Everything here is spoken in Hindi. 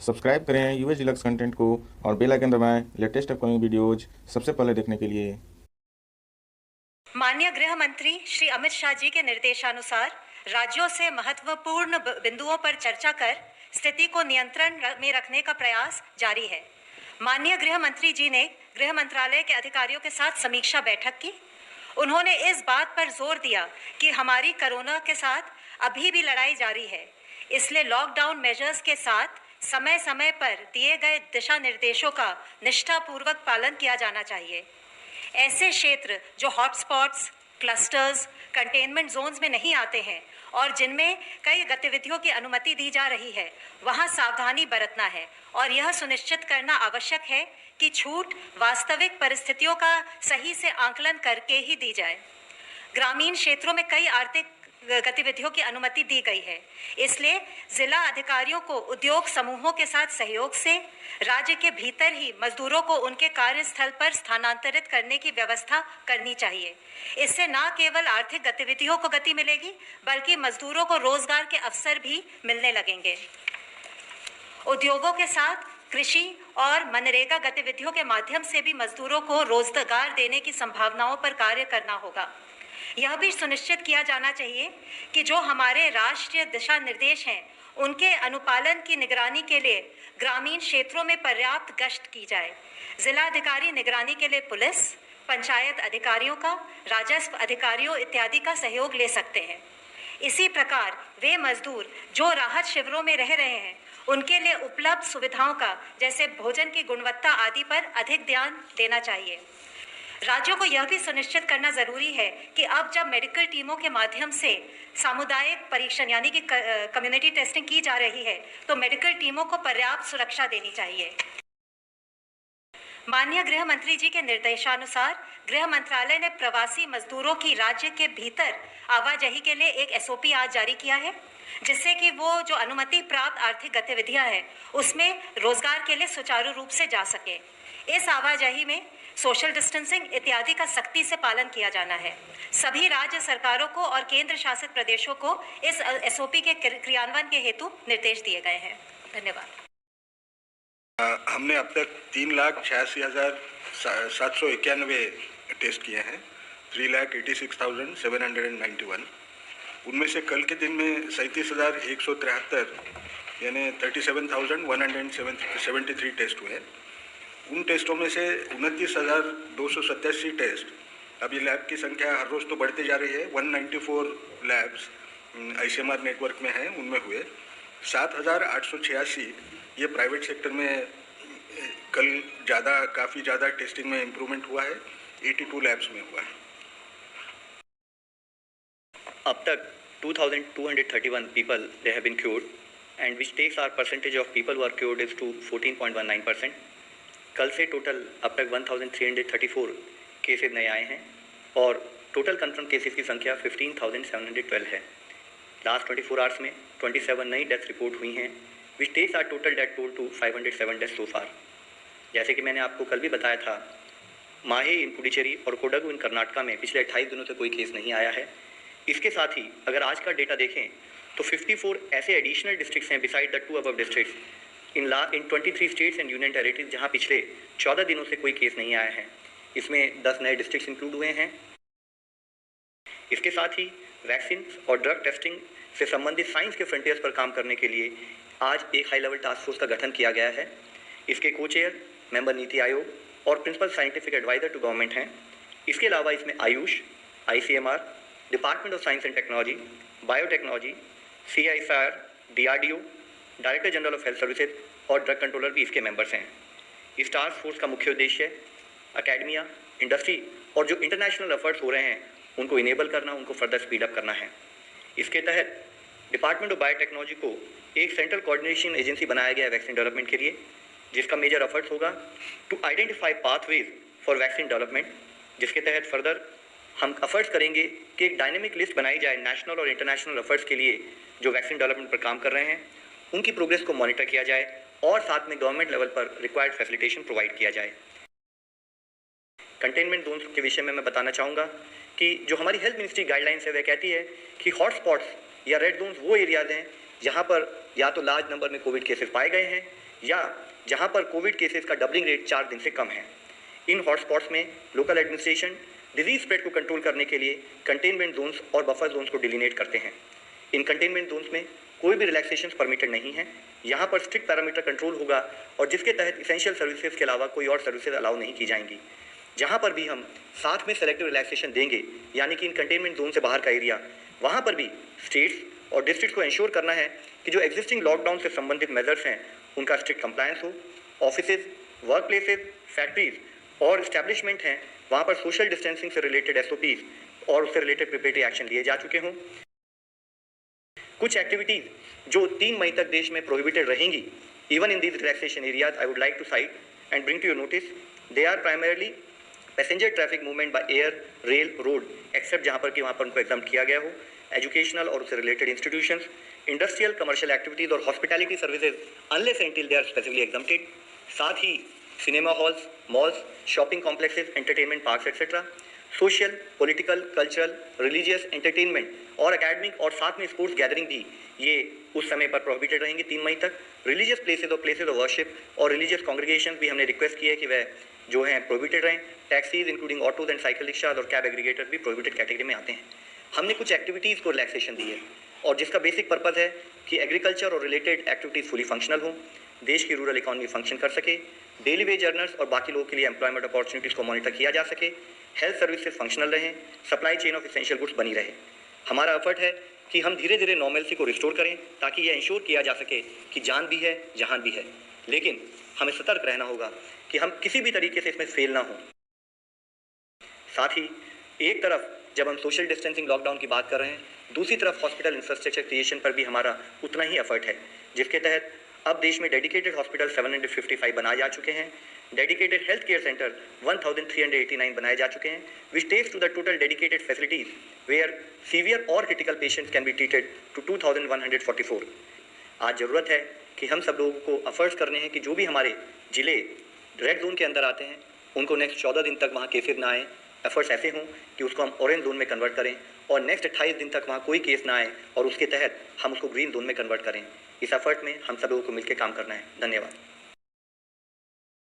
सब्सक्राइब करें यूएस डिलक्स कंटेंट को और बेल आइकन दबाएं लेटेस्ट अपकमिंग वीडियोज सबसे पहले देखने के लिए। माननीय गृह मंत्री श्री अमित शाह जी के निर्देशानुसार राज्यों से महत्वपूर्ण बिंदुओं पर चर्चा कर स्थिति को नियंत्रण में रखने का प्रयास जारी है। माननीय गृह मंत्री जी ने गृह मंत्रालय के अधिकारियों के साथ समीक्षा बैठक की। उन्होंने इस बात पर जोर दिया कि हमारी कोरोना के साथ अभी भी लड़ाई जारी है, इसलिए लॉकडाउन मेजर्स के साथ समय समय पर दिए गए दिशा निर्देशों का निष्ठापूर्वक पालन किया जाना चाहिए। ऐसे क्षेत्र जो हॉटस्पॉट्स, क्लस्टर्स, कंटेनमेंट जोन्स में नहीं आते हैं और जिनमें कई गतिविधियों की अनुमति दी जा रही है, वहां सावधानी बरतना है और यह सुनिश्चित करना आवश्यक है कि छूट वास्तविक परिस्थितियों का सही से आकलन करके ही दी जाए। ग्रामीण क्षेत्रों में कई आर्थिक गतिविधियों की अनुमति दी गई है, इसलिए जिला अधिकारियों को उद्योग समूहों के साथ सहयोग से राज्य के भीतर ही मजदूरों को उनके कार्यस्थल पर स्थानांतरित करने की व्यवस्था करनी चाहिए। इससे न केवल आर्थिक गतिविधियों को गति मिलेगी, बल्कि मजदूरों को रोजगार के अवसर भी मिलने लगेंगे। उद्योगों के साथ कृषि और मनरेगा गतिविधियों के माध्यम से भी मजदूरों को रोजगार देने की संभावनाओं पर कार्य करना होगा। यह भी सुनिश्चित किया जाना चाहिए कि जो हमारे राष्ट्रीय दिशा निर्देश हैं, उनके अनुपालन की निगरानी के लिए ग्रामीण क्षेत्रों में पर्याप्त गश्त की जाए। जिलाधिकारी निगरानी के लिए पुलिस, पंचायत अधिकारियों का, राजस्व अधिकारियों इत्यादि का सहयोग ले सकते हैं। इसी प्रकार वे मजदूर जो राहत शिविरों में रह रहे हैं, उनके लिए उपलब्ध सुविधाओं का, जैसे भोजन की गुणवत्ता आदि पर अधिक ध्यान देना चाहिए। राज्यों को यह भी सुनिश्चित करना जरूरी है कि अब जब मेडिकल टीमों के माध्यम से सामुदायिक परीक्षण यानी कि कम्युनिटी टेस्टिंग की जा रही है, तो मेडिकल टीमों को पर्याप्त सुरक्षा देनी चाहिए। माननीय गृह मंत्री जी के निर्देशानुसार गृह मंत्रालय ने प्रवासी मजदूरों की राज्य के भीतर आवाजाही के लिए एक एसओपी आज जारी किया है, जिससे कि वो जो अनुमति प्राप्त आर्थिक गतिविधियां हैं, उसमें रोजगार के लिए सुचारू रूप से जा सके। इस आवाजाही में सोशल डिस्टेंसिंग इत्यादि का सख्ती से पालन किया जाना है। सभी राज्य सरकारों को और केंद्र शासित प्रदेशों को इस एसओपी के क्रियान्वयन के हेतु निर्देश दिए गए हैं। धन्यवाद। हमने अब तक 3,86,791 टेस्ट किए हैं, 3,86,791। उनमें से कल के दिन में 37,173 यानी 37,173 टेस्ट हुए। उन टेस्टों में से 29,287 टेस्ट, अभी लैब की संख्या हर रोज़ तो बढ़ती जा रही है, 194 लैब्स आईसीएमआर नेटवर्क में हैं, उनमें हुए। 7,886 ये प्राइवेट सेक्टर में कल काफ़ी ज़्यादा टेस्टिंग में इम्प्रूवमेंट हुआ है, 82 लैब्स में हुआ है। अब तक 2,231 people they have been cured, and which takes our percentage of people who are cured is to 14.19%. कल से टोटल अब तक 1,334 केसेस नए आए हैं और टोटल कंफर्म केसेस की संख्या 15,712 है। लास्ट 24 आवर्स में 27 नई डेथ रिपोर्ट हुई हैं, which takes our total death toll to 507 death so far. जैसे कि मैंने आपको कल भी बताया था, माहे इन पुडुचेरी और कोडगु इन कर्नाटका में पिछले 28 दिनों से कोई केस नहीं आया है। इसके साथ ही अगर आज का डेटा देखें तो 54 ऐसे एडिशनल डिस्ट्रिक्ट्स हैं beside the 2 above districts in 23 states and union territories जहां पिछले 14 दिनों से कोई केस नहीं आया है। इसमें 10 नए डिस्ट्रिक्ट्स इंक्लूड हुए हैं। इसके साथ ही वैक्सीन और ड्रग टेस्टिंग से संबंधित साइंस के फ्रंटियर्स पर काम करने के लिए आज एक हाई लेवल टास्क फोर्स का गठन किया गया है। इसके को चेयर मेंबर नीति आयोग और principal scientific adviser to government हैं। इसके अलावा इसमें AYUSH, ICMR, department of science and technology, biotechnology, CISR, DRDO, director general of health services और ड्रग कंट्रोलर भी इसके मेंबर्स हैं। इस टास्क फोर्स का मुख्य उद्देश्य अकेडमिया, इंडस्ट्री और जो इंटरनेशनल एफर्ट्स हो रहे हैं उनको इनेबल करना, उनको फर्दर स्पीड अप करना है। इसके तहत डिपार्टमेंट ऑफ बायोटेक्नोलॉजी को एक सेंट्रल कोऑर्डिनेशन एजेंसी बनाया गया है वैक्सीन डेवलपमेंट के लिए, जिसका मेजर एफर्ट्स होगा to identify pathways for vaccine development, जिसके तहत फर्दर हम एफर्ट्स करेंगे कि एक डायनेमिक लिस्ट बनाई जाए नेशनल और इंटरनेशनल एफर्ट्स के लिए जो वैक्सीन डेवलपमेंट पर काम कर रहे हैं, उनकी प्रोग्रेस को मॉनिटर किया जाए और साथ में गवर्नमेंट लेवल पर रिक्वायर्ड फैसिलिटेशन प्रोवाइड किया जाए। कंटेनमेंट जोन के विषय में मैं बताना चाहूँगा कि जो हमारी हेल्थ मिनिस्ट्री गाइडलाइंस है वह कहती है कि हॉटस्पॉट्स या रेड जोन्स वो एरियाज हैं जहाँ पर या तो लार्ज नंबर में कोविड केसेस पाए गए हैं या जहां पर कोविड केसेस का डबलिंग रेट 4 दिन से कम है। इन हॉटस्पॉट्स में लोकल एडमिनिस्ट्रेशन डिजीज स्प्रेड को कंट्रोल करने के लिए कंटेनमेंट जोन्स और बफर जोन्स को डिलिनेट करते हैं। इन कंटेनमेंट जोन्स में कोई भी रिलैक्सेशन परमिटेड नहीं है। यहाँ पर स्ट्रिक्ट पैरामीटर कंट्रोल होगा और जिसके तहत इसेंशियल सर्विसेज के अलावा कोई और सर्विसेज अलाउ नहीं की जाएंगी। जहाँ पर भी हम साथ में सेलेक्टिव रिलैक्सेशन देंगे, यानी कि इन कंटेनमेंट जोन से बाहर का एरिया, वहाँ पर भी स्टेट्स और डिस्ट्रिक्ट को इंश्योर करना है कि जो एग्जिस्टिंग लॉकडाउन से संबंधित मेजर्स हैं उनका स्ट्रिक्ट कंप्लायंस हो। ऑफिसेज, वर्क प्लेसेज, फैक्ट्रीज और इस्टेब्लिशमेंट हैं, वहाँ पर सोशल डिस्टेंसिंग से रिलेटेड SOPs और उससे रिलेटेड प्रिपरेटरी एक्शन लिए जा चुके हों। कुछ एक्टिविटीज जो 3 मई तक देश में प्रोहिबिटेड रहेंगी, even in these relaxation areas, I would like to cite and bring to your notice. They are primarily passenger traffic movement by air, rail, road, except जहाँ पर कि वहाँ पर उनको एग्जाम किया गया हो, एजुकेशनल और उससे related institutions, industrial, commercial activities और hospitality services unless until they are specifically exempted. साथ ही cinema halls, malls, shopping complexes, entertainment parks etcetera, social, political, cultural, religious, entertainment और एकेडमिक और साथ में स्पोर्ट्स गैदरिंग भी ये उस समय पर प्रोहिबिटेड रहेंगे 3 मई तक। रिलीजियस प्लेसेज और प्लेसेज ऑफ वर्शिप और रिलीजियस कॉन्ग्रीगेशन भी हमने रिक्वेस्ट की है कि वह जो हैं प्रोहिबिटेड रहें। Taxis including autos and cycle rickshaws और कैब एग्रीगेटर भी प्रोहिबिटेड कैटेगरी में आते हैं। हमने कुछ एक्टिविटीज़ को रिलैक्सेशन दी है और जिसका बेसिक पर्पज़ है कि एग्रीकल्चर और रिलेटेड एक्टिविटीज़ फुली फंक्शनल हों, देश की रूरल इकॉनमी फंक्शन कर सके, डेली वेज अर्नर्स और बाकी लोगों के लिए एम्प्लॉयमेंट अपॉर्चुनिटीज़ को मॉनिटर किया जा सके, हेल्थ सर्विसेज फंक्शनल रहें, supply chain of essential goods बनी रहे। हमारा एफर्ट है कि हम धीरे धीरे नॉर्मलसी को रिस्टोर करें ताकि यह इंश्योर किया जा सके कि जान भी है, जहान भी है। लेकिन हमें सतर्क रहना होगा कि हम किसी भी तरीके से इसमें फेल ना हो। साथ ही एक तरफ जब हम सोशल डिस्टेंसिंग लॉकडाउन की बात कर रहे हैं, दूसरी तरफ हॉस्पिटल इंफ्रास्ट्रक्चर क्रिएशन पर भी हमारा उतना ही एफर्ट है, जिसके तहत अब देश में डेडिकेटेड हॉस्पिटल 755 बनाए जा चुके हैं। डेडिकेटेड हेल्थ केयर सेंटर 1389 बनाए जा चुके हैं, which takes to the total dedicated facilities where severe और critical patients can be treated to 2144। आज ज़रूरत है कि हम सब लोगों को एफर्ट्स करने हैं कि जो भी हमारे जिले रेड जोन के अंदर आते हैं उनको नेक्स्ट 14 दिन तक वहाँ केसेज ना आए। एफर्ट्स ऐसे हों कि उसको हम ऑरेंज जोन में कन्वर्ट करें और नेक्स्ट 28 दिन तक वहाँ कोई केस ना आए और उसके तहत हम उसको ग्रीन जोन में कन्वर्ट करें। इस एफर्ट में हम सब लोगों को मिलकर काम करना है। धन्यवाद।